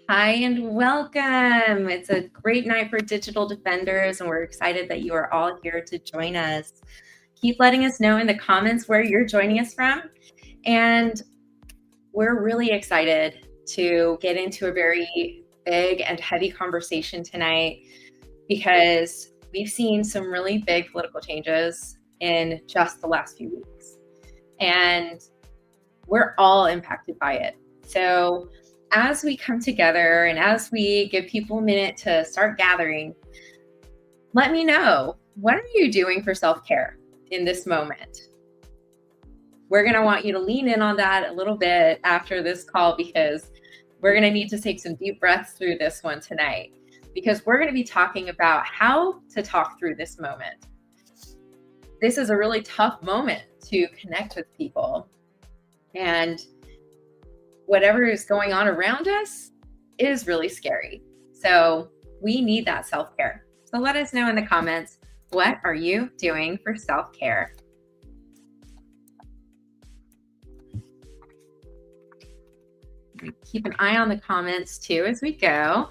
Hi and welcome. It's a great night for digital defenders, and we're excited that you are all here to join us. Keep letting us know in the comments where you're joining us from. And we're really excited to get into a very big and heavy conversation tonight because we've seen some really big political changes in just the last few weeks. And we're all impacted by it. So as we come together and as we give people a minute to start gathering, let me know, what are you doing for self-care in this moment? We're going to want you to lean in on that a little bit after this call because we're going to need to take some deep breaths through this one tonight because we're going to be talking about how to talk through this moment. This is a really tough moment to connect with people, and whatever is going on around us is really scary. So we need that self-care. So let us know in the comments, what are you doing for self-care? Keep an eye on the comments too as we go.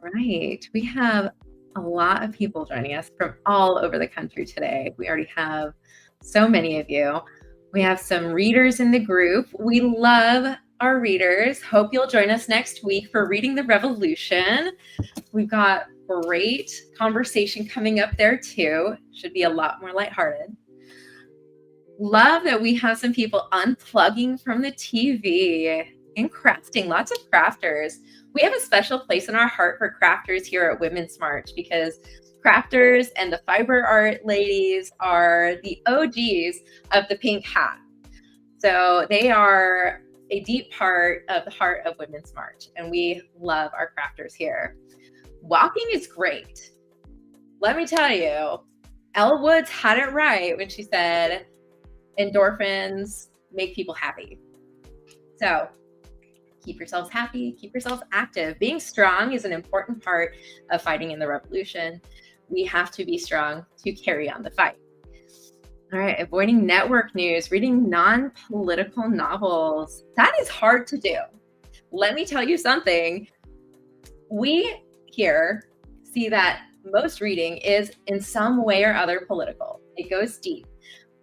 All right, we have a lot of people joining us from all over the country today. We already have so many of you. We have some readers in the group. We love our readers. Hope you'll join us next week for Reading the Revolution. We've got great conversation coming up there too. Should be a lot more lighthearted. Love that we have some people unplugging from the TV and crafting, lots of crafters. We have a special place in our heart for crafters here at Women's March because crafters and the fiber art ladies are the OGs of the pink hat. So they are a deep part of the heart of Women's March, and we love our crafters here. Walking is great. Let me tell you, Elle Woods had it right when she said endorphins make people happy. So keep yourselves happy, keep yourselves active. Being strong is an important part of fighting in the revolution. We have to be strong to carry on the fight. All right, avoiding network news, reading non-political novels. That is hard to do. Let me tell you something. We here see that most reading is in some way or other political. It goes deep,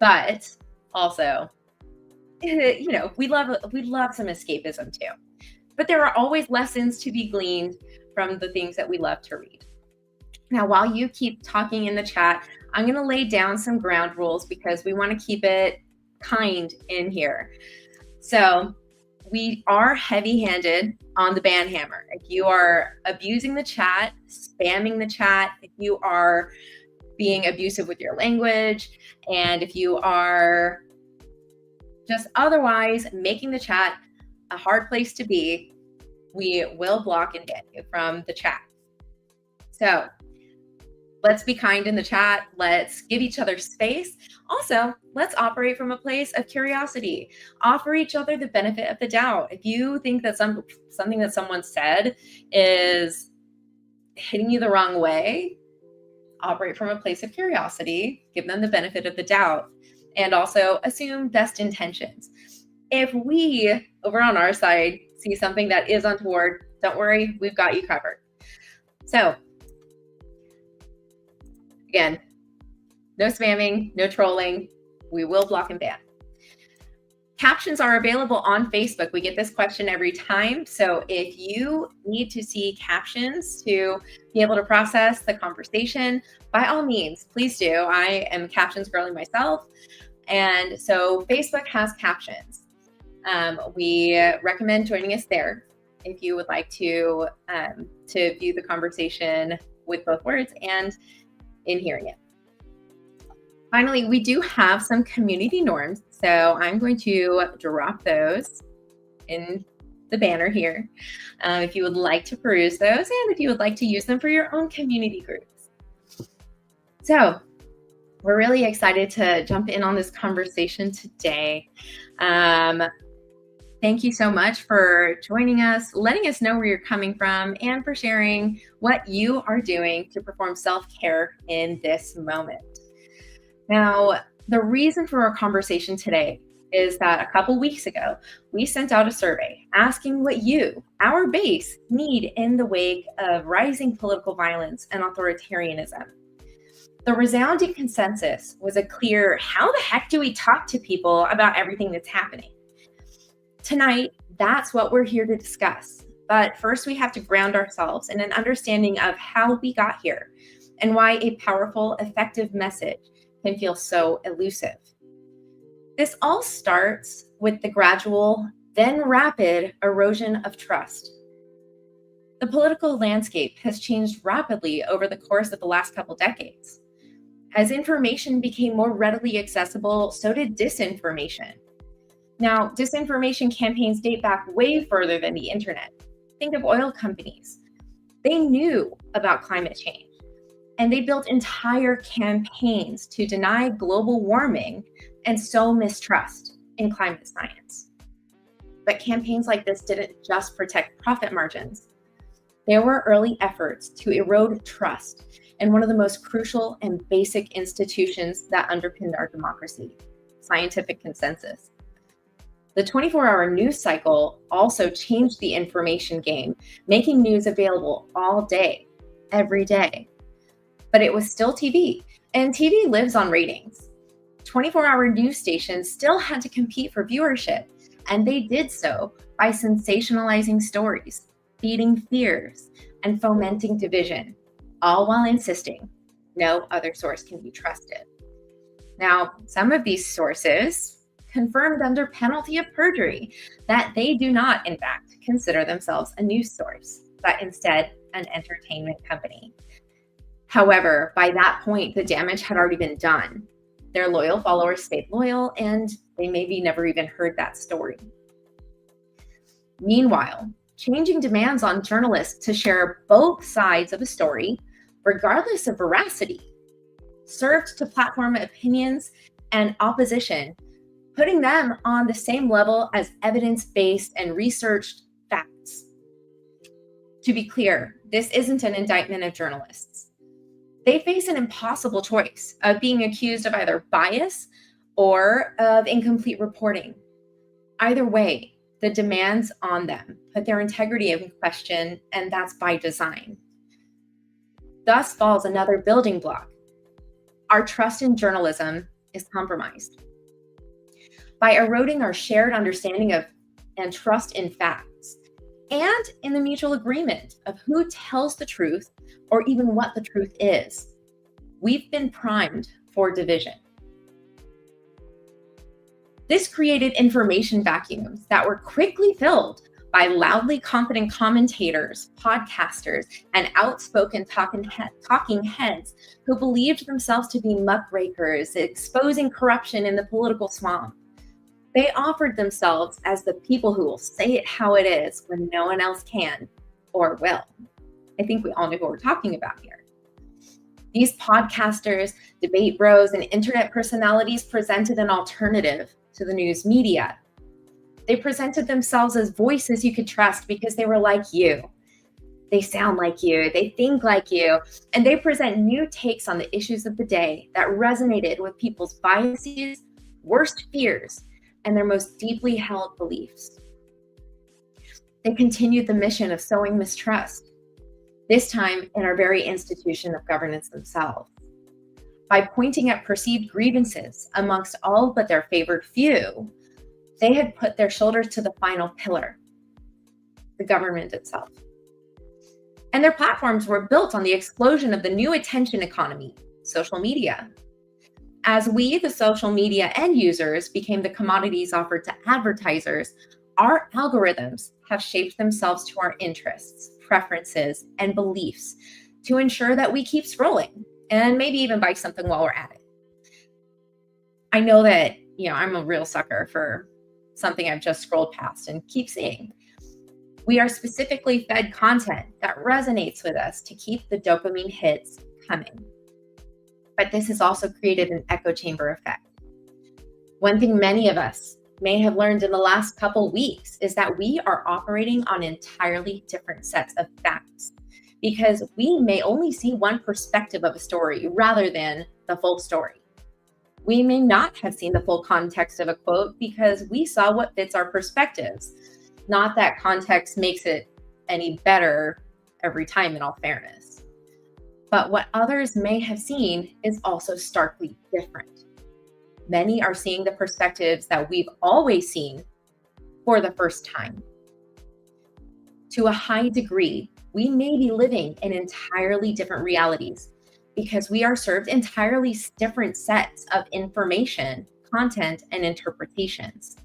but also, we love some escapism too. But there are always lessons to be gleaned from the things that we love to read. Now, while you keep talking in the chat, I'm going to lay down some ground rules because we want to keep it kind in here. So we are heavy-handed on the ban hammer. If you are abusing the chat, spamming the chat, if you are being abusive with your language, and if you are just otherwise making the chat a hard place to be, we will block and ban you from the chat. So let's be kind in the chat. Let's give each other space. Also, let's operate from a place of curiosity. Offer each other the benefit of the doubt. If you think that something that someone said is hitting you the wrong way, operate from a place of curiosity. Give them the benefit of the doubt. And also assume best intentions. If we, over on our side, see something that is untoward, don't worry, we've got you covered. So, again, no spamming, no trolling. We will block and ban. Captions are available on Facebook. We get this question every time. So if you need to see captions to be able to process the conversation, by all means, please do. I am a captions girly myself. And so Facebook has captions. We recommend joining us there if you would like to view the conversation with both words and in hearing it. Finally, we do have some community norms. So I'm going to drop those in the banner here if you would like to peruse those and if you would like to use them for your own community groups. So we're really excited to jump in on this conversation today. Thank you so much for joining us, letting us know where you're coming from, and for sharing what you are doing to perform self-care in this moment. Now, the reason for our conversation today is that a couple weeks ago, we sent out a survey asking what you, our base, need in the wake of rising political violence and authoritarianism. The resounding consensus was a clear, how the heck do we talk to people about everything that's happening? Tonight, that's what we're here to discuss. But first, we have to ground ourselves in an understanding of how we got here and why a powerful, effective message can feel so elusive. This all starts with the gradual, then rapid erosion of trust. The political landscape has changed rapidly over the course of the last couple decades. As information became more readily accessible, so did disinformation. Now, disinformation campaigns date back way further than the internet. Think of oil companies. They knew about climate change, and they built entire campaigns to deny global warming and sow mistrust in climate science. But campaigns like this didn't just protect profit margins. There were early efforts to erode trust in one of the most crucial and basic institutions that underpinned our democracy, scientific consensus. The 24-hour news cycle also changed the information game, making news available all day, every day. But it was still TV, and TV lives on ratings. 24-hour news stations still had to compete for viewership, and they did so by sensationalizing stories, feeding fears, and fomenting division, all while insisting no other source can be trusted. Now, some of these sources confirmed under penalty of perjury that they do not, in fact, consider themselves a news source, but instead an entertainment company. However, by that point, the damage had already been done. Their loyal followers stayed loyal, and they maybe never even heard that story. Meanwhile, changing demands on journalists to share both sides of a story, regardless of veracity, served to platform opinions and opposition, putting them on the same level as evidence-based and researched facts. To be clear, this isn't an indictment of journalists. They face an impossible choice of being accused of either bias or of incomplete reporting. Either way, the demands on them put their integrity in question, and that's by design. Thus falls another building block. Our trust in journalism is compromised. By eroding our shared understanding of and trust in facts, and in the mutual agreement of who tells the truth or even what the truth is, we've been primed for division. This created information vacuums that were quickly filled by loudly confident commentators, podcasters, and outspoken talking heads who believed themselves to be muckrakers, exposing corruption in the political swamp. They offered themselves as the people who will say it how it is when no one else can or will. I think we all know who we're talking about here. These podcasters, debate bros, and internet personalities presented an alternative to the news media. They presented themselves as voices you could trust because they were like you. They sound like you, they think like you, and they present new takes on the issues of the day that resonated with people's biases, worst fears, and their most deeply held beliefs. They continued the mission of sowing mistrust, this time in our very institution of governance themselves. By pointing at perceived grievances amongst all but their favored few, they had put their shoulders to the final pillar, the government itself. And their platforms were built on the explosion of the new attention economy, social media. As we, the social media end users, became the commodities offered to advertisers, our algorithms have shaped themselves to our interests, preferences, and beliefs to ensure that we keep scrolling and maybe even buy something while we're at it. I know that, I'm a real sucker for something I've just scrolled past and keep seeing. We are specifically fed content that resonates with us to keep the dopamine hits coming. But this has also created an echo chamber effect. One thing many of us may have learned in the last couple weeks is that we are operating on entirely different sets of facts because we may only see one perspective of a story rather than the full story. We may not have seen the full context of a quote because we saw what fits our perspectives. Not that context makes it any better every time, in all fairness. But what others may have seen is also starkly different. Many are seeing the perspectives that we've always seen for the first time. To a high degree, we may be living in entirely different realities because we are served entirely different sets of information, content, and interpretations.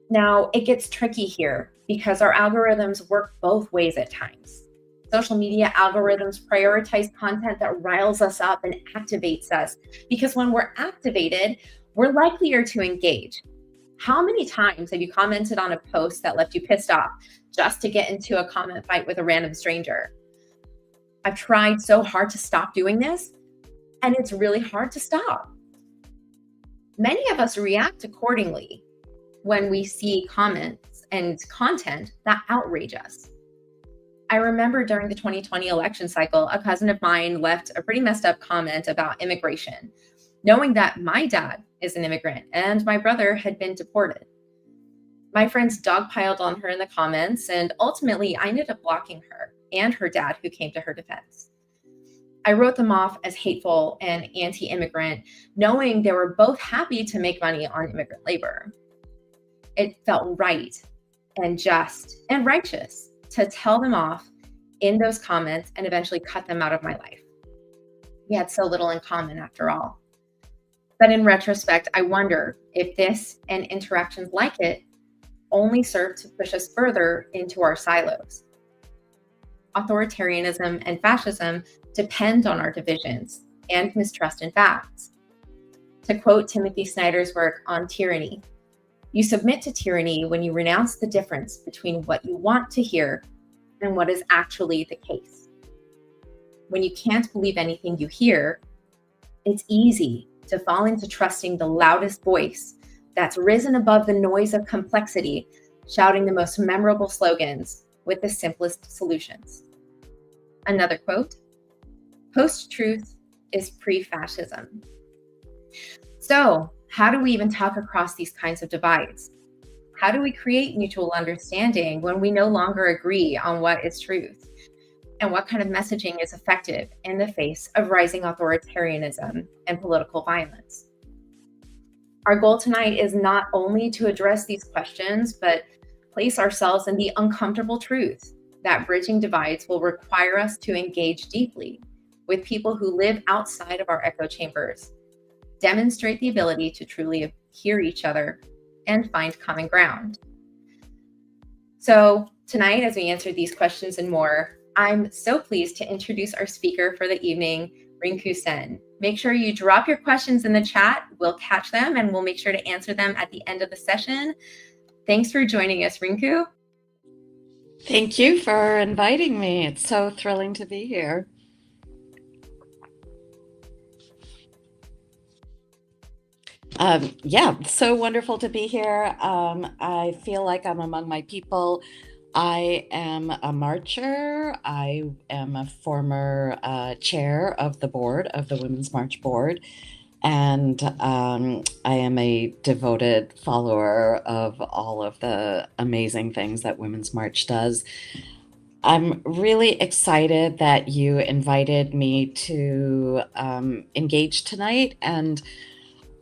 Now, it gets tricky here because our algorithms work both ways at times. Social media algorithms prioritize content that riles us up and activates us because when we're activated, we're likelier to engage. How many times have you commented on a post that left you pissed off just to get into a comment fight with a random stranger? I've tried so hard to stop doing this, and it's really hard to stop. Many of us react accordingly when we see comments and content that outrage us. I remember during the 2020 election cycle, a cousin of mine left a pretty messed up comment about immigration, knowing that my dad is an immigrant and my brother had been deported. My friends dogpiled on her in the comments, and ultimately I ended up blocking her and her dad, who came to her defense. I wrote them off as hateful and anti-immigrant, knowing they were both happy to make money on immigrant labor. It felt right and just and righteous to tell them off in those comments and eventually cut them out of my life. We had so little in common after all. But in retrospect, I wonder if this and interactions like it only serve to push us further into our silos. Authoritarianism and fascism depend on our divisions and mistrust in facts. To quote Timothy Snyder's work on tyranny, you submit to tyranny when you renounce the difference between what you want to hear and what is actually the case. When you can't believe anything you hear, it's easy to fall into trusting the loudest voice that's risen above the noise of complexity, shouting the most memorable slogans with the simplest solutions. Another quote, post-truth is pre-fascism. So, how do we even talk across these kinds of divides? How do we create mutual understanding when we no longer agree on what is truth? And what kind of messaging is effective in the face of rising authoritarianism and political violence? Our goal tonight is not only to address these questions, but place ourselves in the uncomfortable truth that bridging divides will require us to engage deeply with people who live outside of our echo chambers, demonstrate the ability to truly hear each other, and find common ground. So tonight, as we answer these questions and more, I'm so pleased to introduce our speaker for the evening, Rinku Sen. Make sure you drop your questions in the chat. We'll catch them and we'll make sure to answer them at the end of the session. Thanks for joining us, Rinku. Thank you for inviting me. It's so thrilling to be here. Yeah, so wonderful to be here. I feel like I'm among my people. I am a marcher. I am a former chair of the board of the Women's March Board. And I am a devoted follower of all of the amazing things that Women's March does. I'm really excited that you invited me to engage tonight, and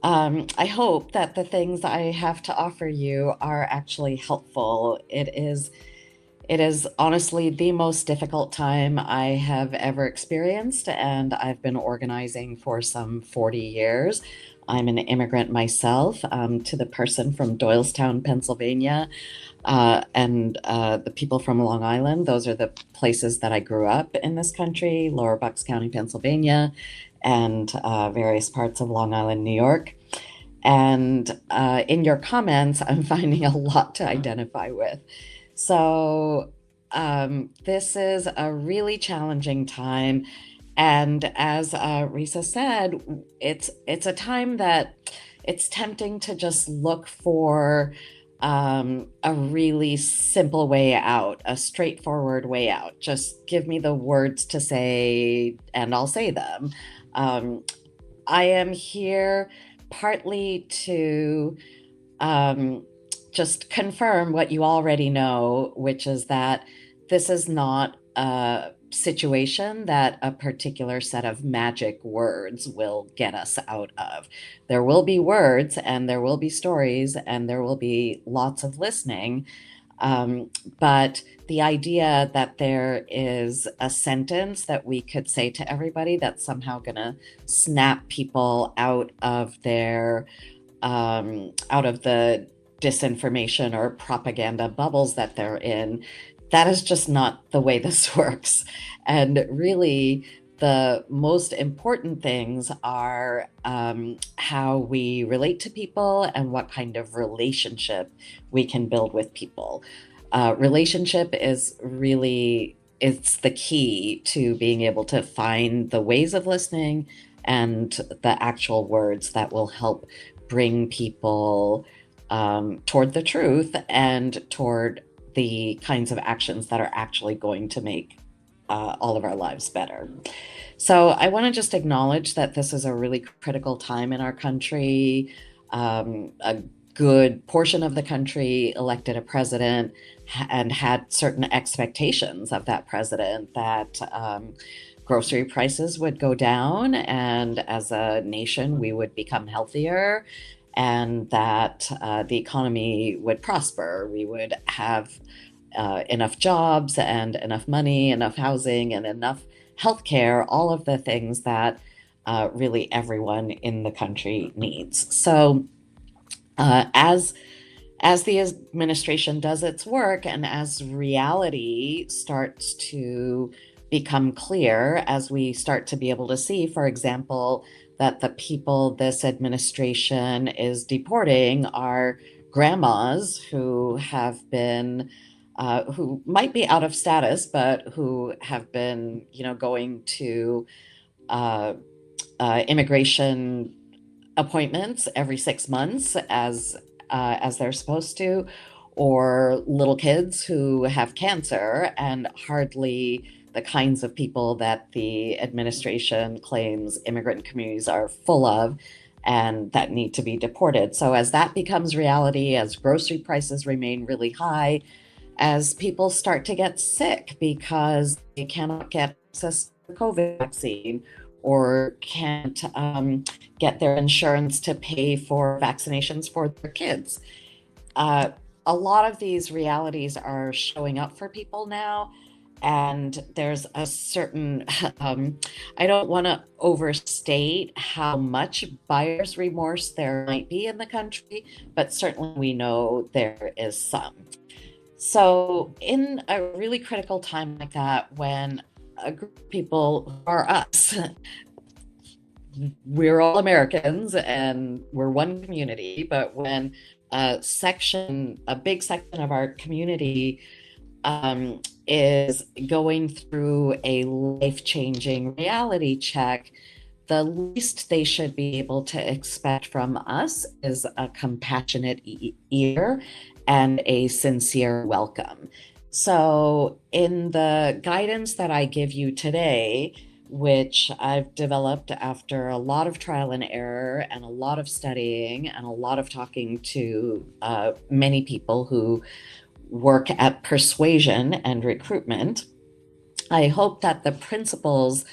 I hope that the things I have to offer you are actually helpful. It is honestly the most difficult time I have ever experienced, and I've been organizing for some 40 years. I'm an immigrant myself, to the person from Doylestown, Pennsylvania, and the people from Long Island. Those are the places that I grew up in this country, Lower Bucks County, Pennsylvania, and various parts of Long Island, New York. And in your comments, I'm finding a lot to identify with. So this is a really challenging time. And as Risa said, it's a time that it's tempting to just look for a really simple way out, a straightforward way out. Just give me the words to say and I'll say them. Um, I am here partly to um, just confirm what you already know, which is that this is not a situation that a particular set of magic words will get us out of. There will be words and there will be stories and there will be lots of listening. Um, but the idea that there is a sentence that we could say to everybody that's somehow going to snap people out of the disinformation or propaganda bubbles that they're in, that is just not the way this works. And really, the most important things are how we relate to people and what kind of relationship we can build with people. Relationship is really, it's the key to being able to find the ways of listening and the actual words that will help bring people toward the truth and toward the kinds of actions that are actually going to make all of our lives better. So I want to just acknowledge that this is a really critical time in our country. A good portion of the country elected a president and had certain expectations of that president that grocery prices would go down, and as a nation, we would become healthier, and that the economy would prosper. We would have enough jobs and enough money, enough housing, and enough healthcare, all of the things that really everyone in the country needs. So, as the administration does its work and as reality starts to become clear, as we start to be able to see, for example, that the people this administration is deporting are grandmas who have been who might be out of status, but who have been, going to uh, immigration appointments every 6 months as they're supposed to, or little kids who have cancer and hardly the kinds of people that the administration claims immigrant communities are full of and that need to be deported. So as that becomes reality, as grocery prices remain really high, as people start to get sick because they cannot get access to the COVID vaccine or can't get their insurance to pay for vaccinations for their kids. Uh, a lot of these realities are showing up for people now. And there's a certain, I don't want to overstate how much buyer's remorse there might be in the country, but certainly we know there is some. So, in a really critical time like that, when a group of people who are us, we're all Americans and we're one community, but when a big section of our community is going through a life-changing reality check, the least they should be able to expect from us is a compassionate ear and a sincere welcome. So, in the guidance that I give you today, which I've developed after a lot of trial and error and a lot of studying and a lot of talking to many people who work at persuasion and recruitment, I hope that the principles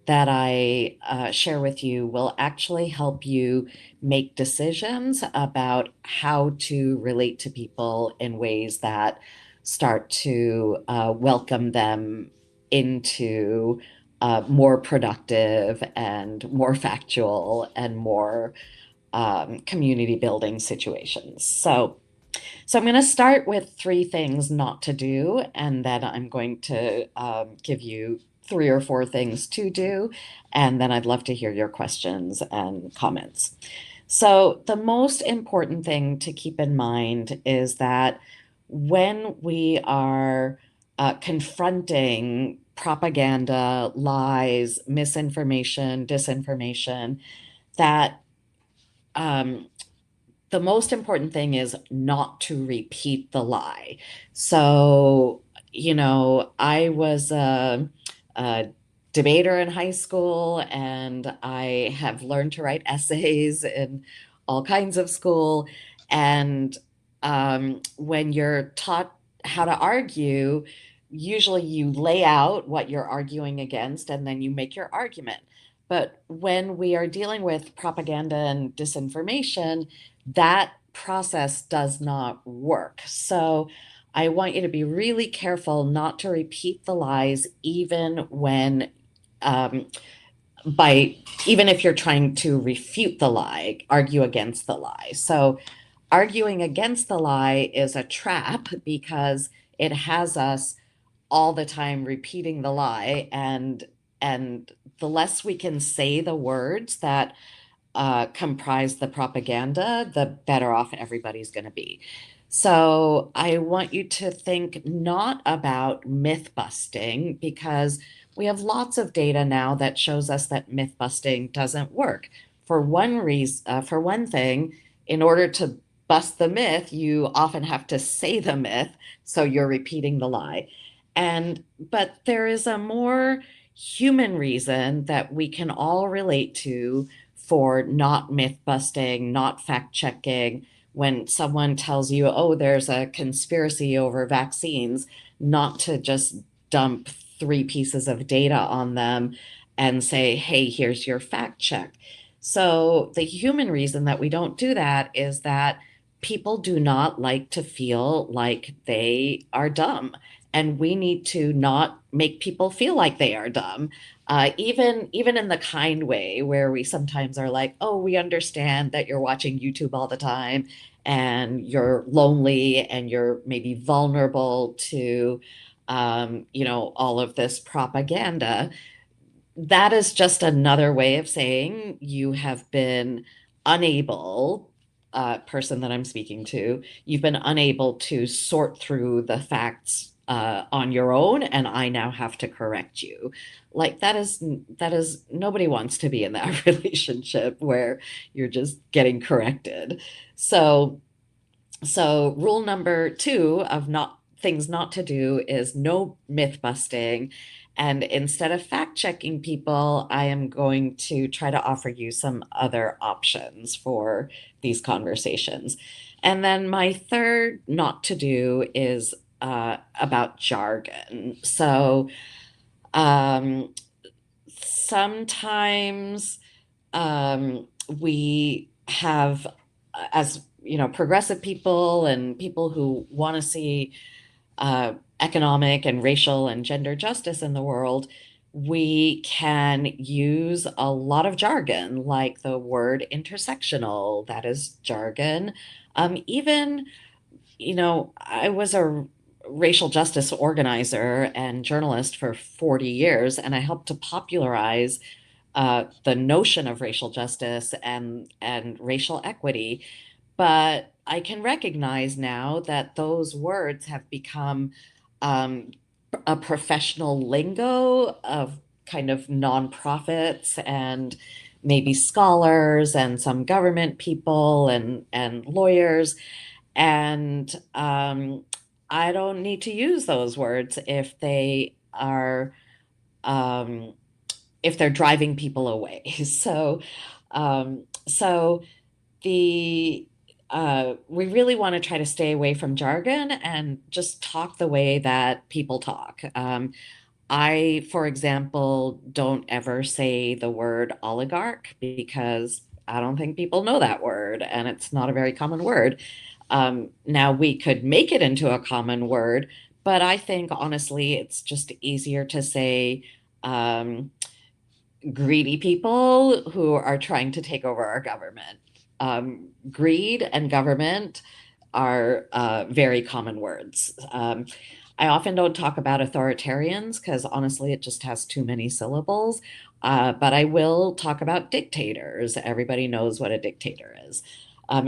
that I share with you will actually help you make decisions about how to relate to people in ways that start to welcome them into more productive and more factual and more community building situations. So I'm going to start with 3 things not to do, and then I'm going to give you 3 or 4 things to do, and then I'd love to hear your questions and comments. So the most important thing to keep in mind is that when we are confronting propaganda, lies, misinformation, disinformation, that the most important thing is not to repeat the lie. So, I was a debater in high school, and I have learned to write essays in all kinds of school. And when you're taught how to argue, usually you lay out what you're arguing against and then you make your argument. But when we are dealing with propaganda and disinformation, that process does not work. So I want you to be really careful not to repeat the lies, even when, um, by even if you're trying to refute the lie, argue against the lie. So arguing against the lie is a trap because it has us all the time repeating the lie, and the less we can say the words that comprise the propaganda, the better off everybody's going to be. So I want you to think not about myth busting, because we have lots of data now that shows us that myth busting doesn't work. For one reason, for one thing, in order to bust the myth, you often have to say the myth, so you're repeating the lie. But there is a more human reason that we can all relate to for not myth busting, not fact checking. When someone tells you, oh, there's a conspiracy over vaccines, not to just dump three pieces of data on them and say, hey, here's your fact check. So, the human reason that we don't do that is that people do not like to feel like they are dumb. And we need to not make people feel like they are dumb, even in the kind way where we sometimes are like, oh, we understand that you're watching YouTube all the time and you're lonely and you're maybe vulnerable to, all of this propaganda. That is just another way of saying you have been unable, person that I'm speaking to, you've been unable to sort through the facts on your own, and I now have to correct you. Like that is nobody wants to be in that relationship where you're just getting corrected. So rule number two of not things not to do is no myth busting. And instead of fact checking people, I am going to try to offer you some other options for these conversations. And then my third not to do is about jargon. So um, sometimes we have, as progressive people and people who want to see economic and racial and gender justice in the world, we can use a lot of jargon, like the word intersectional. That is jargon. Even, I was a racial justice organizer and journalist for 40 years, and I helped to popularize the notion of racial justice and racial equity. But I can recognize now that those words have become um, a professional lingo of kind of nonprofits and maybe scholars and some government people and lawyers. And I don't need to use those words um, if they're driving people away. So the we really want to try to stay away from jargon and just talk the way that people talk. I, for example, don't ever say the word oligarch because I don't think people know that word and it's not a very common word. Now, we could make it into a common word, but I think honestly, it's just easier to say um, greedy people who are trying to take over our government. Greed and government are very common words. I often don't talk about authoritarians because honestly, it just has too many syllables. But I will talk about dictators. Everybody knows what a dictator is.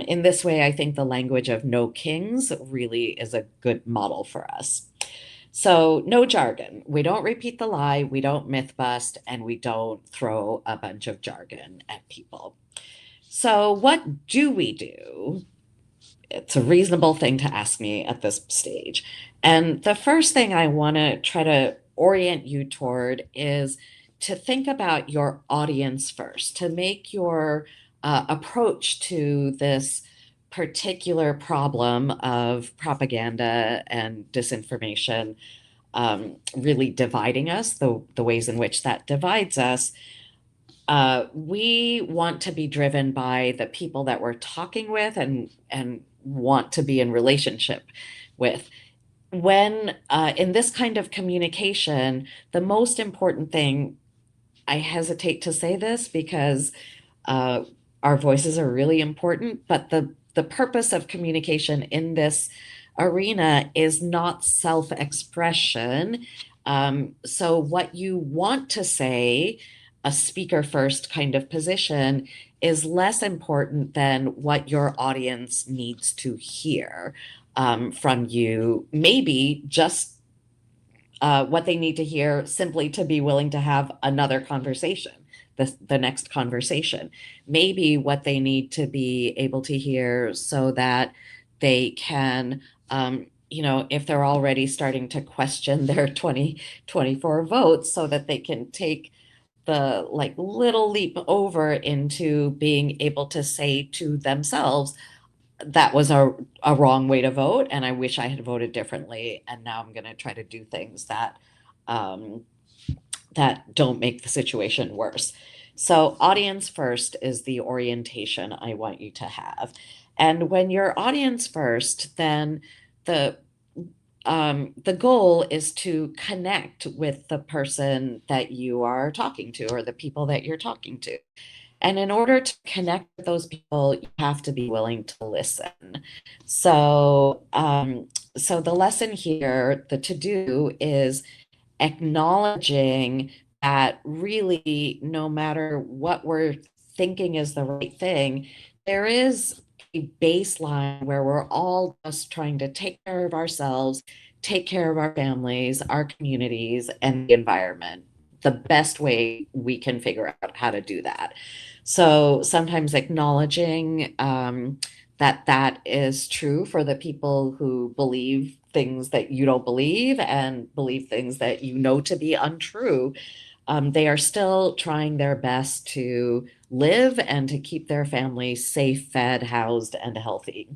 In this way, I think the language of no kings really is a good model for us. So, no jargon. We don't repeat the lie, we don't myth bust, and we don't throw a bunch of jargon at people. So, what do we do? It's a reasonable thing to ask me at this stage. And the first thing I want to try to orient you toward is to think about your audience first, to make your approach to this particular problem of propaganda and disinformation really dividing us, the ways in which that divides us. We want to be driven by the people that we're talking with and want to be in relationship with. When in this kind of communication, the most important thing, I hesitate to say this because uh, our voices are really important, but the purpose of communication in this arena is not self-expression. So what you want to say, a speaker first kind of position, is less important than what your audience needs to hear from you. Maybe just what they need to hear simply to be willing to have another conversation, the next conversation. Maybe what they need to be able to hear so that they can, if they're already starting to question their 2024 votes, so that they can take the like little leap over into being able to say to themselves, that was a wrong way to vote, and I wish I had voted differently, and now I'm going to try to do things that um, that don't make the situation worse. So audience first is the orientation I want you to have. And when you're audience first, then the the goal is to connect with the person that you are talking to, or the people that you're talking to. And in order to connect with those people, you have to be willing to listen. So, so the lesson here, the to do, is acknowledging that really, no matter what we're thinking is the right thing, there is a baseline where we're all just trying to take care of ourselves, take care of our families, our communities, and the environment the best way we can figure out how to do that. So sometimes acknowledging that that is true for the people who believe things that you don't believe and believe things that you know to be untrue. They are still trying their best to live and to keep their families safe, fed, housed, and healthy.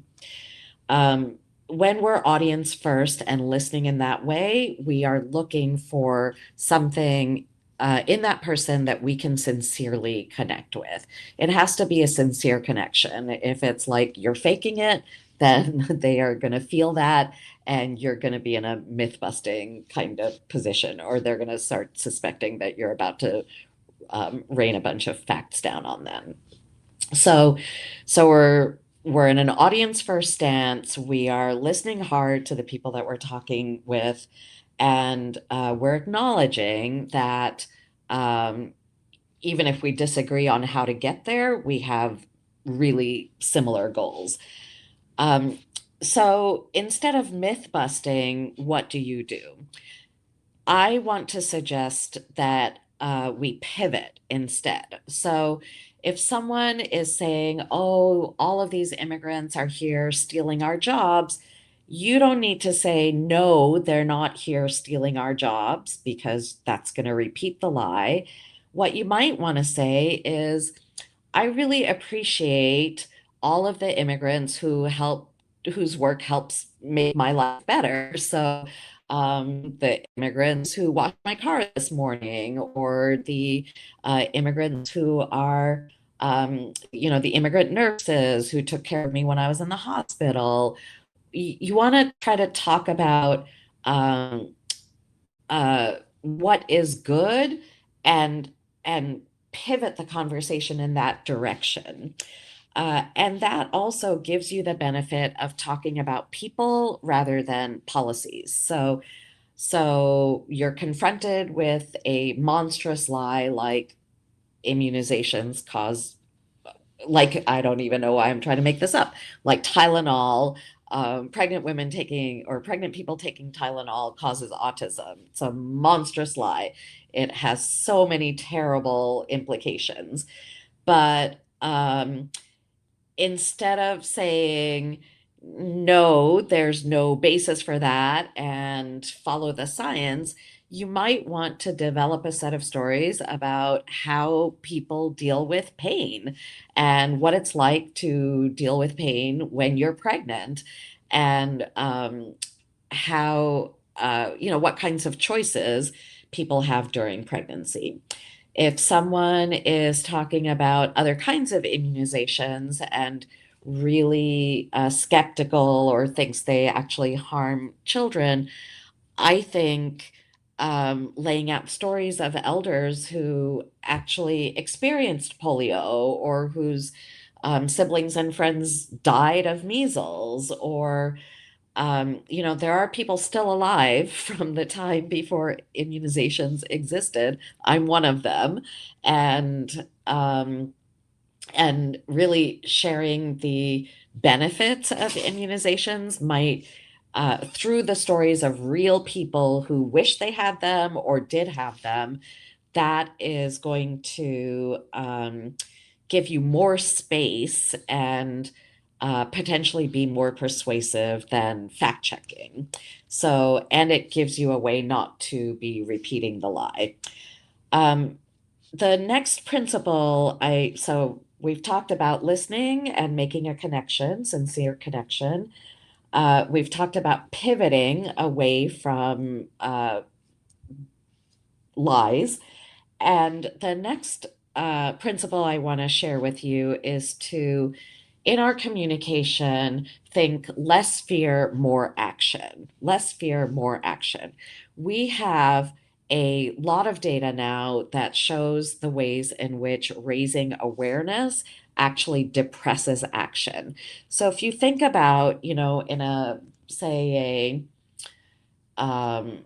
Um, when we're audience first and listening in that way, we are looking for something in that person that we can sincerely connect with. It has to be a sincere connection. If it's like you're faking it, then they are going to feel that, and you're going to be in a myth busting kind of position, or they're going to start suspecting that you're about to rain a bunch of facts down on them. So, so we're in an audience first stance. We are listening hard to the people that we're talking with, and we're acknowledging that um, even if we disagree on how to get there, we have really similar goals. Um, so instead of myth busting, what do you do? I want to suggest that we pivot instead. So, if someone is saying, oh, all of these immigrants are here stealing our jobs, you don't need to say, no, they're not here stealing our jobs, because that's going to repeat the lie. What you might want to say is, I really appreciate all of the immigrants whose work helps make my life better. So, the immigrants who washed my car this morning, or the immigrants who are, the immigrant nurses who took care of me when I was in the hospital. You want to try to talk about um, what is good, and and pivot the conversation in that direction. And that also gives you the benefit of talking about people rather than policies. So you're confronted with a monstrous lie like immunizations cause, like, I don't even know why I'm trying to make this up, like Tylenol, pregnant women taking, or pregnant people taking Tylenol causes autism. It's a monstrous lie. It has so many terrible implications. But instead of saying, no, there's no basis for that and follow the science, you might want to develop a set of stories about how people deal with pain and what it's like to deal with pain when you're pregnant, and how, what kinds of choices people have during pregnancy. If someone is talking about other kinds of immunizations and really skeptical or thinks they actually harm children, I think laying out stories of elders who actually experienced polio, or whose siblings and friends died of measles, or there are people still alive from the time before immunizations existed. I'm one of them. And really sharing the benefits of immunizations might, through the stories of real people who wish they had them or did have them, that is going to give you more space and potentially be more persuasive than fact checking. So, and it gives you a way not to be repeating the lie. Um, the next principle, so we've talked about listening and making a connection, sincere connection. We've talked about pivoting away from lies. And the next principle I want to share with you is to, in our communication, think less fear, more action. Less fear, more action. We have a lot of data now that shows the ways in which raising awareness actually depresses action. So if you think about, in a, say, um,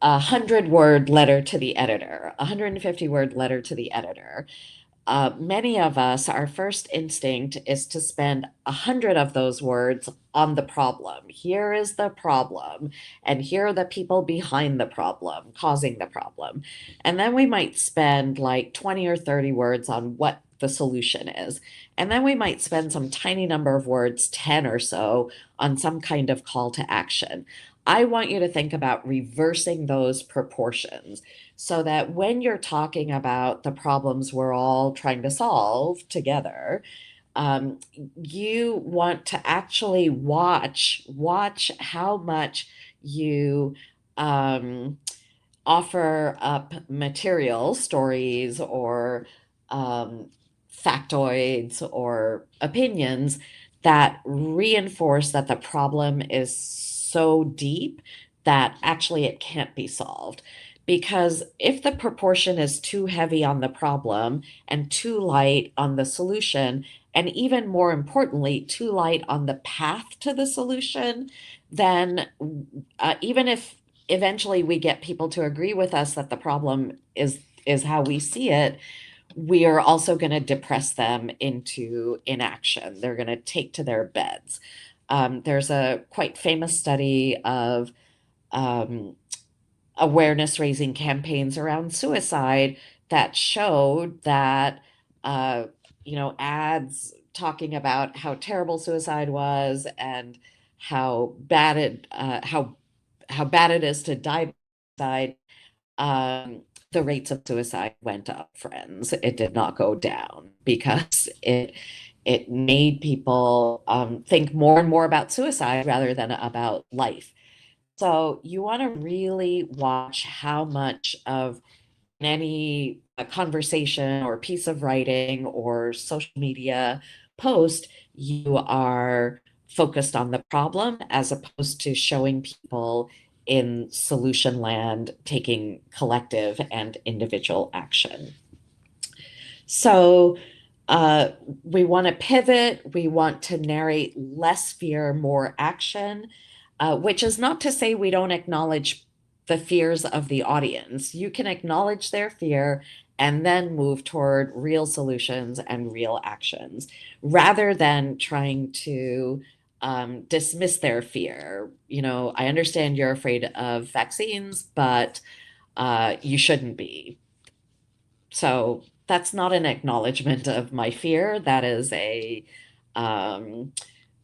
a 100-word letter to the editor, a 150-word letter to the editor. Many of us, our first instinct is to spend 100 of those words on the problem. Here is the problem, and here are the people behind the problem, causing the problem. And then we might spend like 20 or 30 words on what the solution is. And then we might spend some tiny number of words, 10 or so, on some kind of call to action. I want you to think about reversing those proportions, so that when you're talking about the problems we're all trying to solve together, um, you want to actually watch how much you um, offer up material, stories, or um, factoids or opinions that reinforce that the problem is so deep that actually it can't be solved. Because if the proportion is too heavy on the problem and too light on the solution, and even more importantly, too light on the path to the solution, then even if eventually we get people to agree with us that the problem is how we see it, we are also going to depress them into inaction. They're going to take to their beds. There's a quite famous study of um, awareness raising campaigns around suicide that showed that ads talking about how terrible suicide was and how bad it is to die by suicide, um, the rates of suicide went up, friends. It did not go down, because it made people think more and more about suicide rather than about life. So you want to really watch how much of any conversation or piece of writing or social media post you are focused on the problem, as opposed to showing people in solution land taking collective and individual action. So uh, we want to pivot. We want to narrate less fear, more action, which is not to say we don't acknowledge the fears of the audience. You can acknowledge their fear and then move toward real solutions and real actions, rather than trying to dismiss their fear. I understand you're afraid of vaccines, but you shouldn't be. So that's not an acknowledgement of my fear. Um,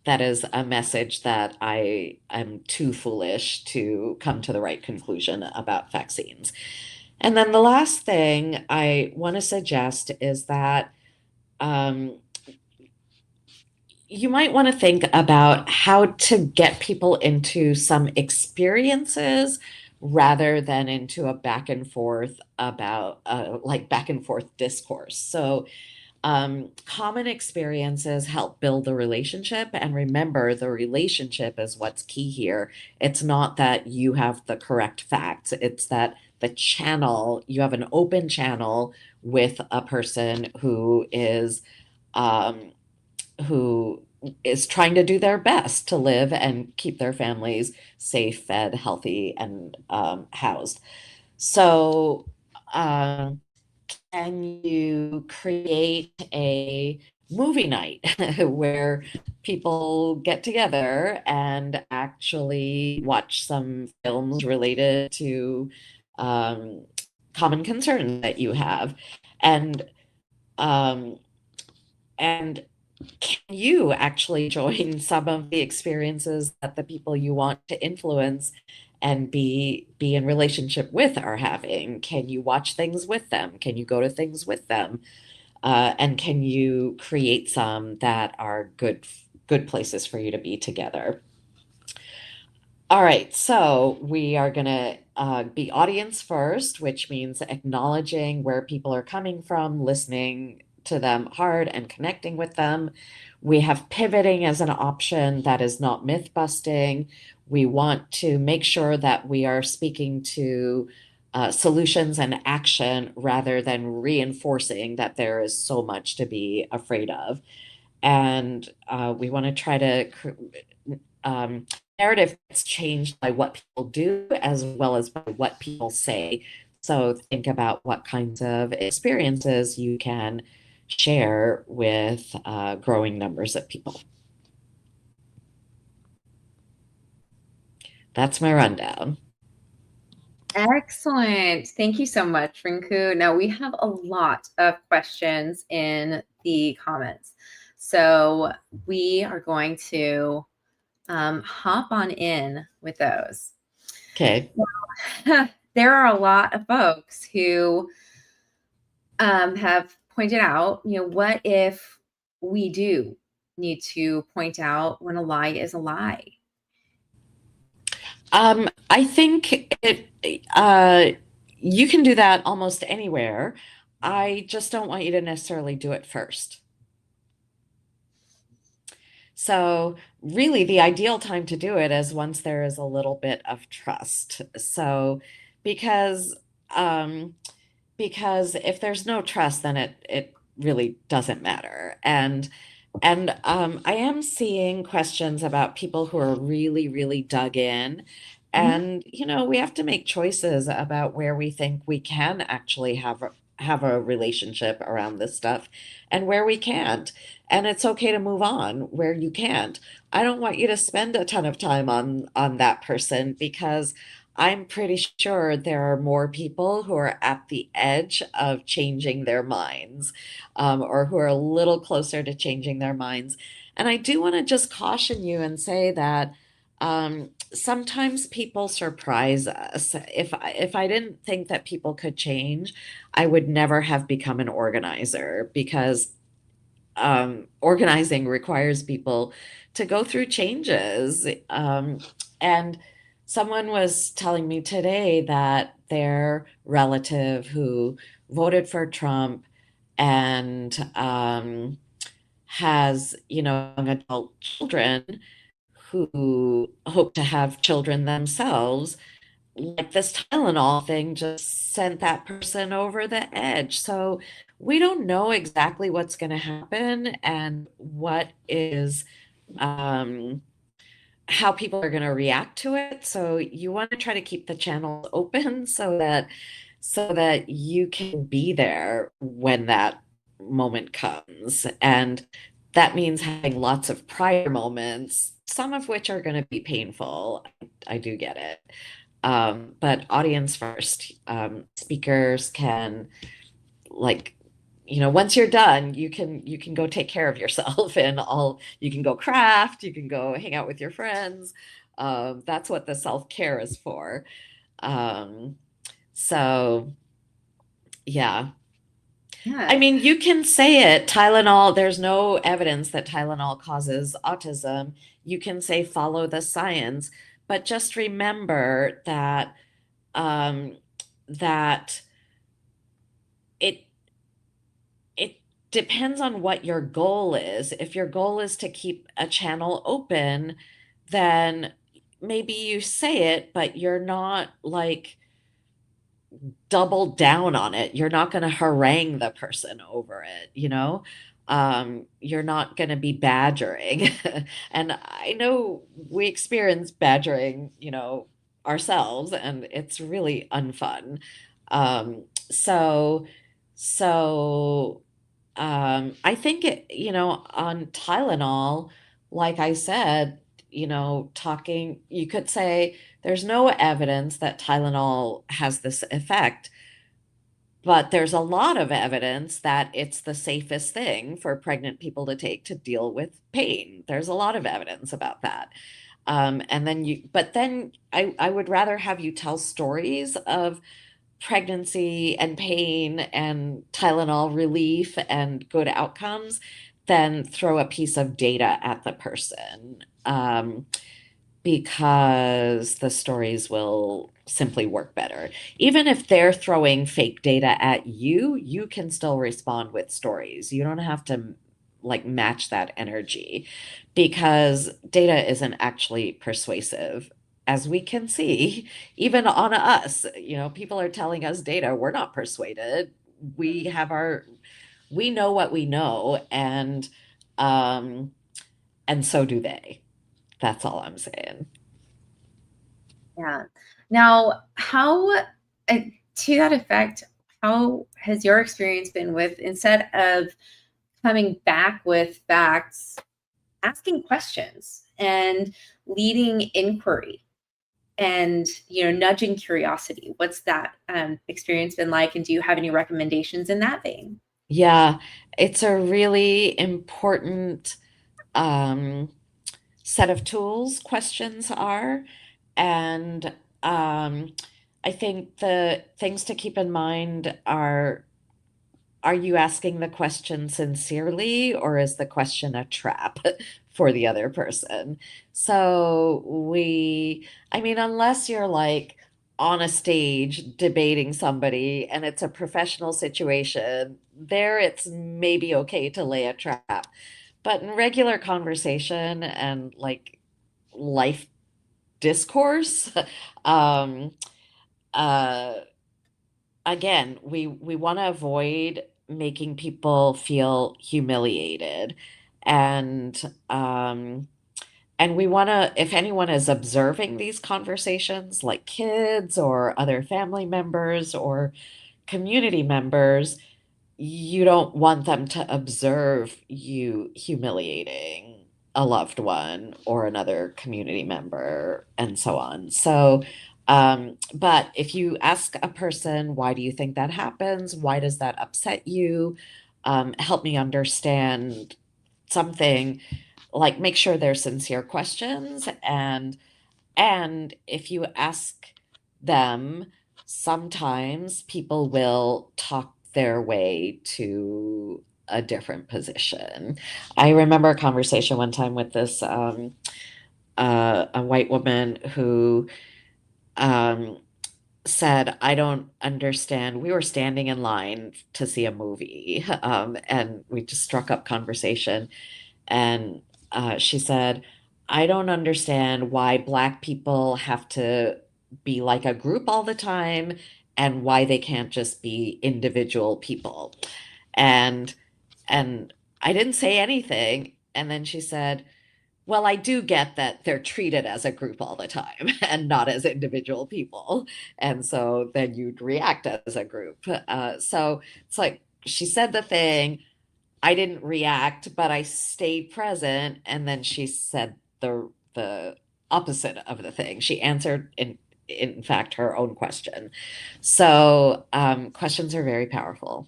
that is a message that I am too foolish to come to the right conclusion about vaccines. And then the last thing I want to suggest is that um, you might want to think about how to get people into some experiences rather than into a back and forth about like back and forth discourse. So common experiences help build the relationship. And remember, the relationship is what's key here. It's not that you have the correct facts, it's that the channel, you have an open channel with a person um, who is trying to do their best to live and keep their families safe, fed, healthy, and housed. So, can you create a movie night where people get together and actually watch some films related to um, common concerns that you have? And um, and can you actually join some of the experiences that the people you want to influence and be in relationship with are having? Can you watch things with them? Can you go to things with them? And can you create some that are good places for you to be together? All right, so we are going to be audience first, which means acknowledging where people are coming from, listening to them hard, and connecting with them. We have pivoting as an option that is not myth busting. We want to make sure that we are speaking to solutions and action rather than reinforcing that there is so much to be afraid of. And we want to try to um, narrative gets changed by what people do as well as by what people say. So think about what kinds of experiences you can share with growing numbers of people. That's my rundown. Excellent. Thank you so much, Rinku. Now we have a lot of questions in the comments. So we are going to hop on in with those. Okay. There are a lot of folks who have pointed out, what if we do need to point out when a lie is a lie? I think you can do that almost anywhere. I just don't want you to necessarily do it first. So, really, the ideal time to do it is once there is a little bit of trust. So, because um, because if there's no trust, then it really doesn't matter. And I am seeing questions about people who are really, really dug in. Mhm. And, we have to make choices about where we think we can actually have a relationship around this stuff and where we can't. And it's okay to move on where you can't. I don't want you to spend a ton of time on that person because I'm pretty sure there are more people who are at the edge of changing their minds, or who are a little closer to changing their minds. And I do want to just caution you and say that sometimes people surprise us. If I didn't think that people could change, I would never have become an organizer because organizing requires people to go through changes. And someone was telling me today that their relative who voted for Trump and has, young adult children who hope to have children themselves, like this Tylenol thing just sent that person over the edge. So we don't know exactly what's going to happen and what is um, how people are going to react to it. So you want to try to keep the channels open so that you can be there when that moment comes. And that means having lots of prior moments, some of which are going to be painful. I do get it. But audience first. Speakers can like once you're done, you can go take care of yourself and all you can go craft, you can go hang out with your friends. That's what the self-care is for. Um, so yeah. I Yeah. mean, you can say it, Tylenol, there's no evidence that Tylenol causes autism. You can say follow the science, but just remember um, that it it depends on what your goal is. If your goal is to keep a channel open, then maybe you say it, but you're not like double down on it. You're not going to harangue the person over it, you know? You're not going to be badgering. And I know we experience badgering, ourselves, and it's really unfun. So, so I think on Tylenol, like I said, talking, you could say there's no evidence that Tylenol has this effect, but there's a lot of evidence that it's the safest thing for pregnant people to take to deal with pain. There's a lot of evidence about that. But then I would rather have you tell stories of pregnancy and pain and Tylenol relief and good outcomes than throw a piece of data at the person, because the stories will simply work better. Even if they're throwing fake data at you, you can still respond with stories. You don't have to like match that energy because data isn't actually persuasive. As we can see, even on us, people are telling us data, we're not persuaded. We have we know what we know, um, and so do they. That's all I'm saying. Yeah. Now, to that effect, how has your experience been with, instead of coming back with facts, asking questions and leading inquiry and, nudging curiosity? What's that experience been like? And do you have any recommendations in that vein? Yeah, it's a really important um, set of tools, questions are. And I think the things to keep in mind are you asking the question sincerely, or is the question a trap for the other person? So I mean, unless you're like on a stage debating somebody and it's a professional situation, there it's maybe okay to lay a trap. But in regular conversation and like life discourse, um, uh, again, we want to avoid making people feel humiliated, and um, and we want to, if anyone is observing these conversations, like kids or other family members or community members, you don't want them to observe you humiliating a loved one or another community member and so on. So, but if you ask a person, why do you think that happens? Why does that upset you? Help me understand something, like make sure they're sincere questions. And if you ask them, sometimes people will talk their way to a different position. I remember a conversation one time with this a white woman who um, said, I don't understand. We were standing in line to see a movie, and we just struck up conversation. And she said, I don't understand why Black people have to be like a group all the time and why they can't just be individual people. And and I didn't say anything. And then she said, well, I do get that they're treated as a group all the time and not as individual people. And so then you'd react as a group. So it's like she said the thing, I didn't react, but I stayed present. And then she said the opposite of the thing. She answered in fact her own question. So questions are very powerful.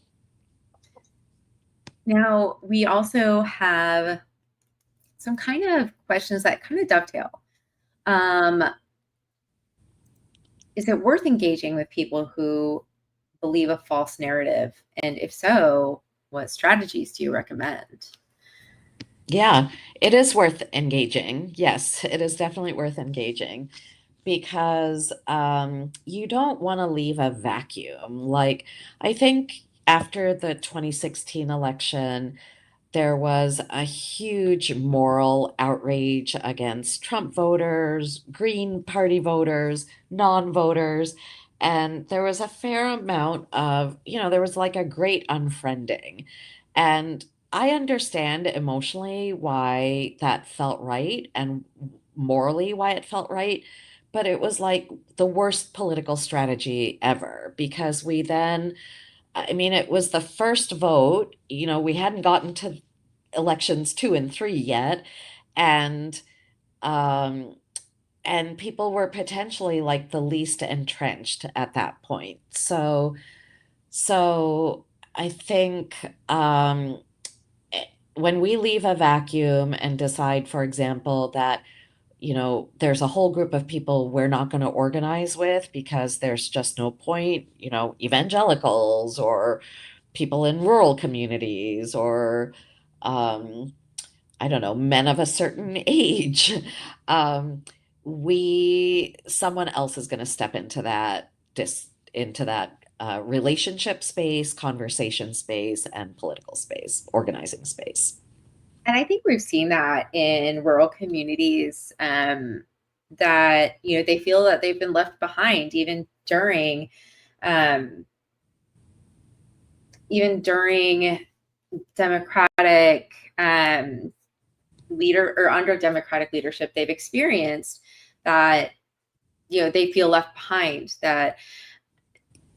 Now, we also have some kind of questions that kind of dovetail. Um, is it worth engaging with people who believe a false narrative? And if so, what strategies do you recommend? Yeah, it is worth engaging. Yes, it is definitely worth engaging because you don't want to leave a vacuum. Like, I think after the 2016 election, there was a huge moral outrage against Trump voters, Green Party voters, non voters. And there was a fair amount of, there was like a great unfriending. And I understand emotionally why that felt right and morally why it felt right. But it was like the worst political strategy ever because we then, I mean, it was the first vote. We hadn't gotten to elections 2 and 3 yet, and um, and people were potentially like the least entrenched at that point. So I think when we leave a vacuum and decide, for example, that there's a whole group of people we're not going to organize with because there's just no point, evangelicals or people in rural communities or um, I don't know, men of a certain age. Um, someone else is going to step into that relationship space, conversation space, and political space, organizing space. And I think we've seen that in rural communities, that they feel that they've been left behind um, even during democratic leader or under democratic leadership. They've experienced that they feel left behind, that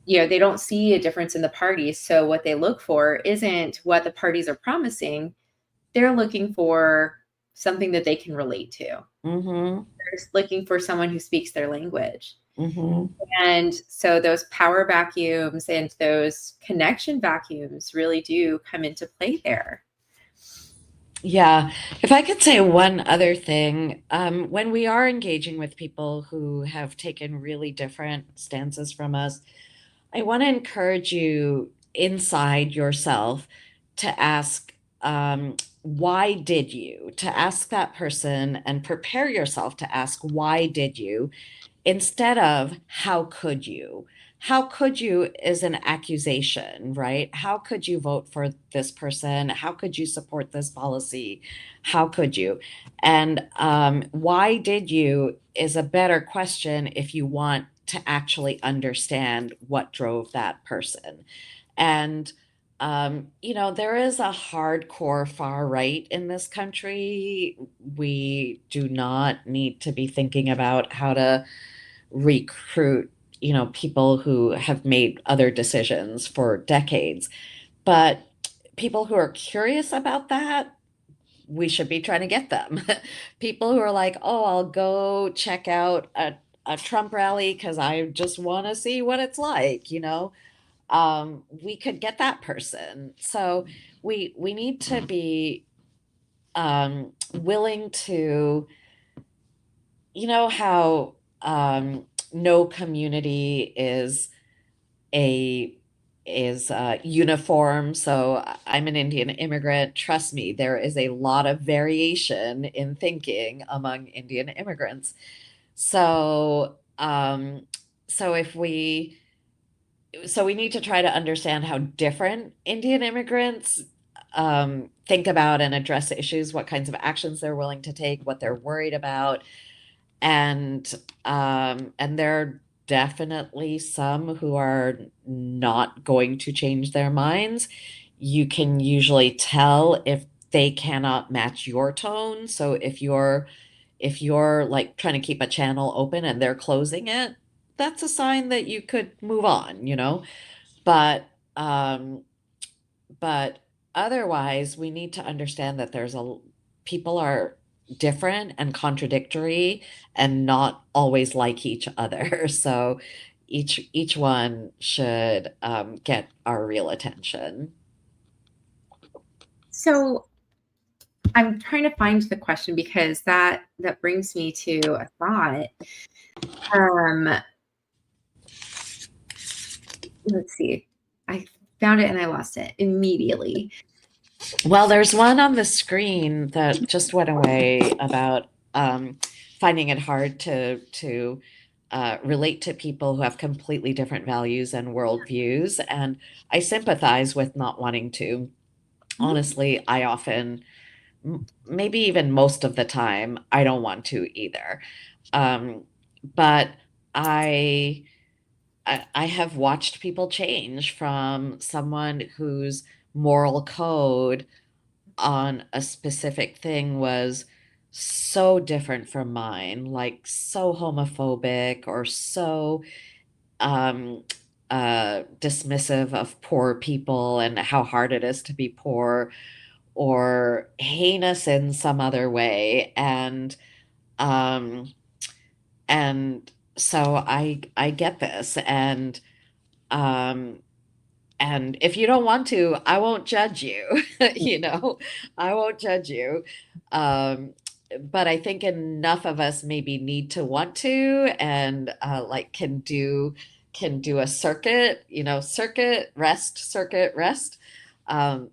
they don't see a difference in the parties. So what they look for isn't what the parties are promising. They're looking for something that they can relate to. Mm-hmm. They're just looking for someone who speaks their language. Mm-hmm. And so those power vacuums and those connection vacuums really do come into play there. Yeah. If I could say one other thing, when we are engaging with people who have taken really different stances from us, I want to encourage you inside yourself to ask, why did you? To ask that person and prepare yourself to ask, why did you? Instead of how could you? How could you is an accusation, right? How could you vote for this person? How could you support this policy? How could you? And why did you is a better question if you want to actually understand what drove that person. And there is a hardcore far right in this country. We do not need to be thinking about how to recruit, people who have made other decisions for decades. But people who are curious about that, we should be trying to get them. People who are like, oh, I'll go check out a Trump rally because I just want to see what it's like. We could get that person. So we need to be willing to, how no community a is uniform. So I'm an Indian immigrant. Trust me, there is a lot of variation in thinking among Indian immigrants. So so if we so we need to try to understand how different Indian immigrants think about and address issues, what kinds of actions they're willing to take, what they're worried about, and there are definitely some who are not going to change their minds. You can usually tell if they cannot match your tone. So if you're like trying to keep a channel open and they're closing it, that's a sign that you could move on. But um but otherwise, we need to understand that people are different and contradictory and not always like each other. So each one should get our real attention. So I'm trying to find the question because that brings me to a thought. Let's see. I found it and I lost it immediately. Well, there's one on the screen that just went away about finding it hard to relate to people who have completely different values and worldviews, and I sympathize with not wanting to. Honestly, I often, maybe even most of the time, I don't want to either. But I, I have watched people change from someone whose moral code on a specific thing was so different from mine, like so homophobic or so um, dismissive of poor people and how hard it is to be poor, or heinous in some other way. Um, and so I get this, um, and if you don't want to, I won't judge you. You know, I won't judge you. Um, but I think enough of us maybe need to want to, and like can do a circuit, you know, circuit rest,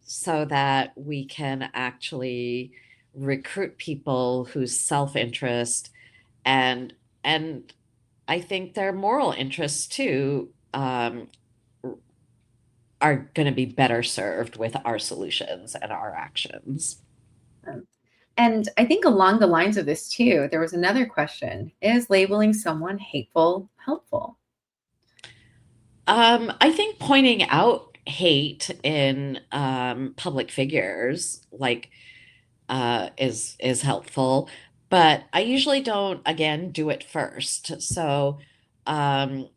so that we can actually recruit people whose self-interest and and I think their moral interests too, are going to be better served with our solutions and our actions. Um, and I think along the lines of this too, there was another question: is labeling someone hateful helpful? I think pointing out hate in public figures like is helpful, but I usually don't again do it first. So um,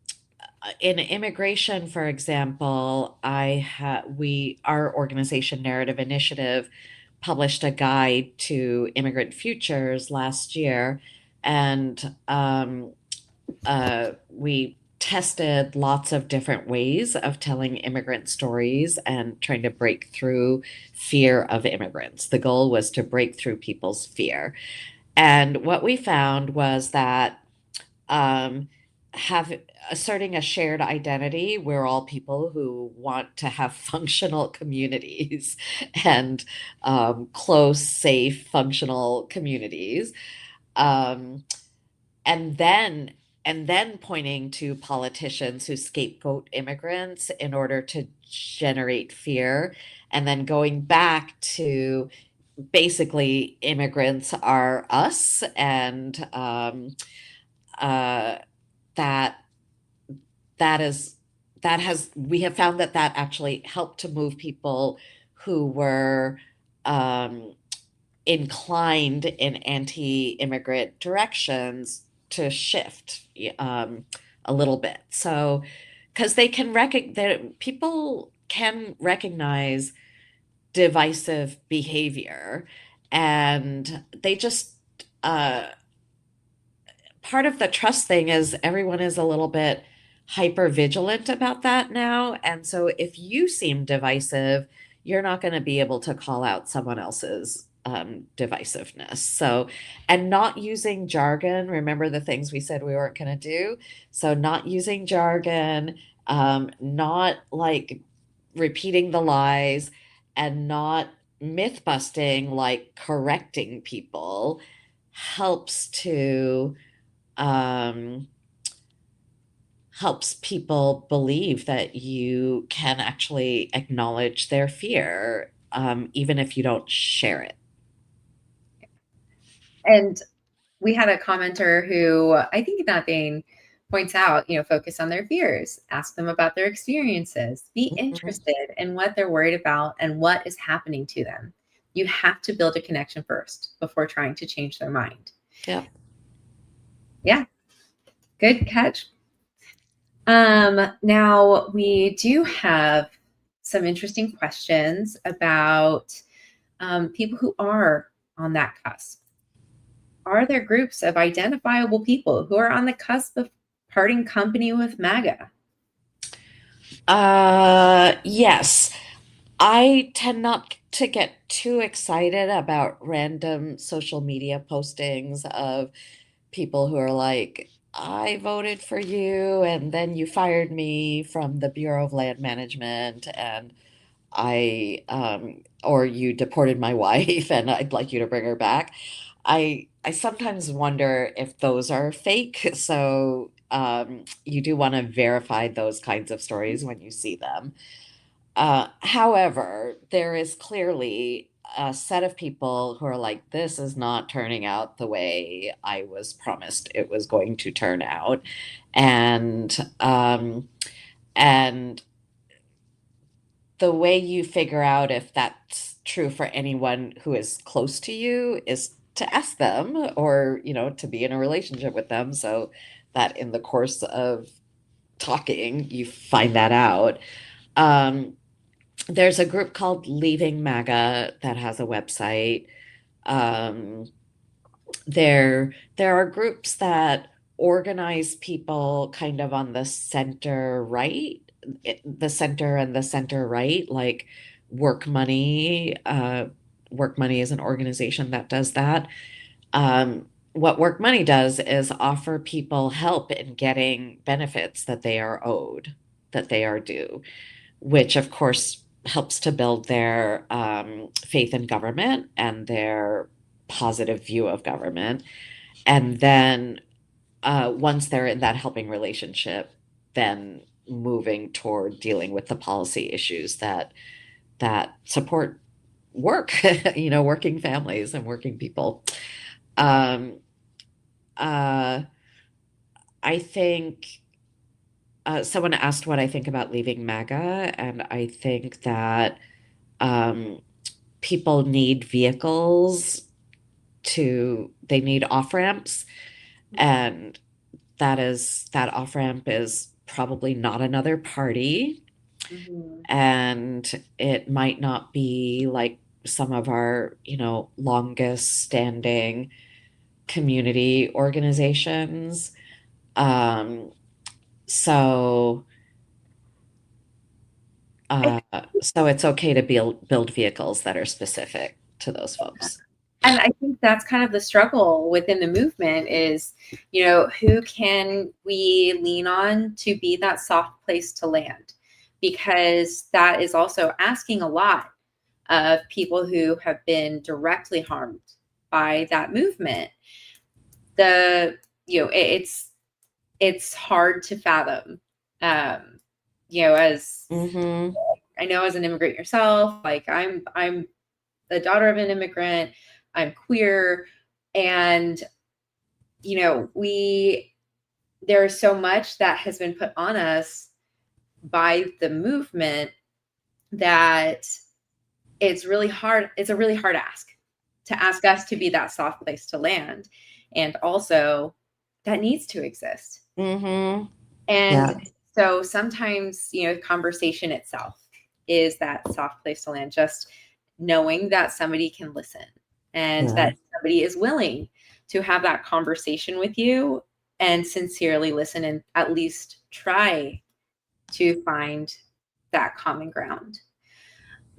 in immigration, for example, our organization Narrative Initiative published a guide to immigrant futures last year, and we tested lots of different ways of telling immigrant stories and trying to break through fear of immigrants. The goal was to break through people's fear. And what we found was that um, have asserting a shared identity, we're all people who want to have functional communities and close, safe, functional communities. Um, and then and then pointing to politicians who scapegoat immigrants in order to generate fear, and then going back to basically immigrants are us, and uh, that that is that has we have found that that actually helped to move people who were um, inclined in anti-immigrant directions to shift a little bit. So, because they can recognize people can recognize divisive behavior, and they just part of the trust thing is everyone is a little bit hyper vigilant about that now. And so if you seem divisive, you're not going to be able to call out someone else's divisiveness. So, and not using jargon, remember the things we said we weren't going to do. So, not using jargon, not like repeating the lies, and not myth busting, like correcting people, helps to um, helps people believe that you can actually acknowledge their fear, even if you don't share it. And we had a commenter who I think in that vein points out, focus on their fears, ask them about their experiences, be Mhm. interested in what they're worried about and what is happening to them. You have to build a connection first before trying to change their mind. Yeah. Yeah, good catch. Now we do have some interesting questions about people who are on that cusp. Are there groups of identifiable people who are on the cusp of parting company with MAGA? Yes. I tend not to get too excited about random social media postings of people who are like, I voted for you, and then you fired me from the Bureau of Land Management, and or you deported my wife, and I'd like you to bring her back. I sometimes wonder if those are fake. So you do want to verify those kinds of stories when you see them. However, there is clearly a set of people who are like, this is not turning out the way I was promised it was going to turn out. And and the way you figure out if that's true for anyone who is close to you is to ask them, or, to be in a relationship with them, so that in the course of talking, you find that out. Um, there's a group called Leaving MAGA that has a website. Um, there are groups that organize people kind of on the center right, the center and the center right, like Work Money. Work Money is an organization that does that. What Work Money does is offer people help in getting benefits that they are owed, that they are due, which of course helps to build their faith in government and their positive view of government. And then once they're in that helping relationship, then moving toward dealing with the policy issues that support work, working families and working people. Um, uh, I think someone asked what I think about leaving MAGA, and I think that um, people need vehicles they need off ramps, and that off ramp is probably not another party, Mhm. and it might not be like some of our, longest standing community organizations. Um, so I uh, so it's okay to build vehicles that are specific to those folks. And I think that's kind of the struggle within the movement is, who can we lean on to be that soft place to land? Because that is also asking a lot of people who have been directly harmed by that movement. The, it's hard to fathom. Um, as Mm-hmm. I know as an immigrant yourself, like I'm the daughter of an immigrant, I'm queer, and there's so much that has been put on us by the movement that it's really hard. It's a really hard ask to ask us to be that soft place to land. And also that needs to exist. Mm-hmm. And Yeah. so sometimes, conversation itself is that soft place to land, just knowing that somebody can listen and Yeah. that somebody is willing to have that conversation with you and sincerely listen and at least try to find that common ground.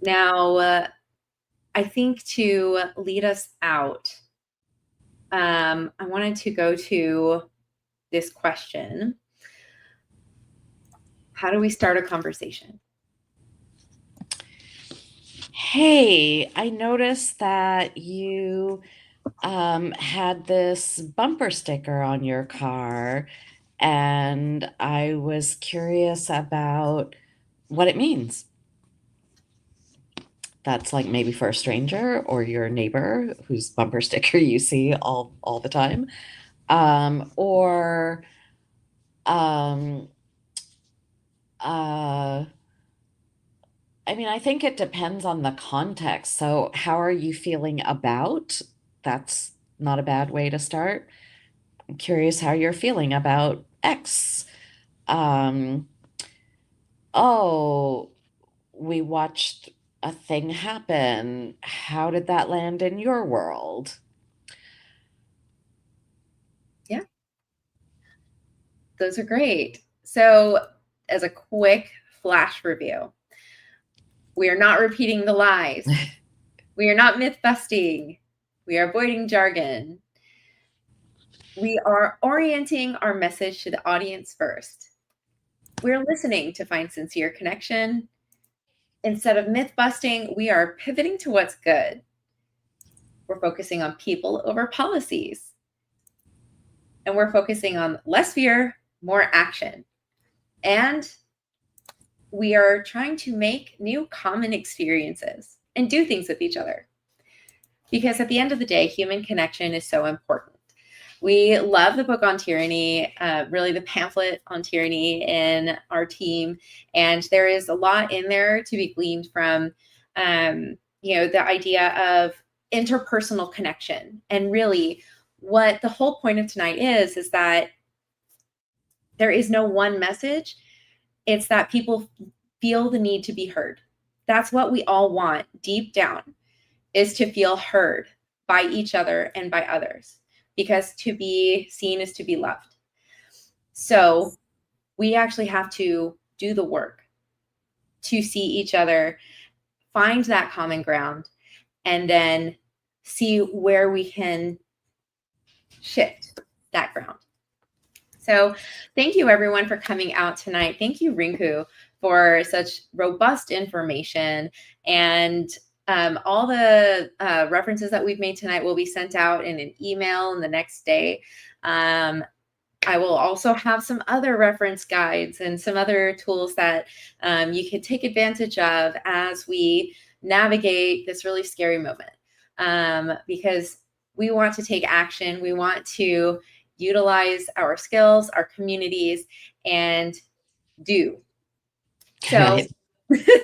Now, I think to lead us out, I wanted to go to this question. How do we start a conversation? Hey, I noticed that you had this bumper sticker on your car, and I was curious about what it means. That's like maybe for a stranger or your neighbor whose bumper sticker you see all the time. Or um, uh, I mean, I think it depends on the context. So, how are you feeling about? That's not a bad way to start. I'm curious how you're feeling about X. Um, oh, we watched a thing happen. How did that land in your world? Yeah, those are great. So, as a quick flash review, we are not repeating the lies. We are not myth busting. We are avoiding jargon. We are orienting our message to the audience first. We're listening to find sincere connection. Instead of myth busting, we are pivoting to what's good. We're focusing on people over policies. And we're focusing on less fear, more action. And we are trying to make new common experiences and do things with each other. Because at the end of the day, human connection is so important. We love the book on tyranny, really the pamphlet on tyranny in our team. And there is a lot in there to be gleaned from, the idea of interpersonal connection. And really what the whole point of tonight is that there is no one message. It's that people feel the need to be heard. That's what we all want deep down, is to feel heard by each other and by others, because to be seen is to be loved. So we actually have to do the work to see each other, find that common ground, and then see where we can shift that ground. So thank you everyone for coming out tonight. Thank you, Rinku, for such robust information, and all the references that we've made tonight will be sent out in an email the next day. I will also have some other reference guides and some other tools that you can take advantage of as we navigate this really scary moment, because we want to take action. We want to utilize our skills, our communities, and do. So Right.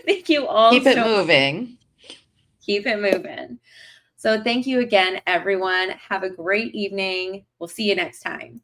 thank you all. Keep it moving. Keep it moving. So thank you again, everyone. Have a great evening. We'll see you next time.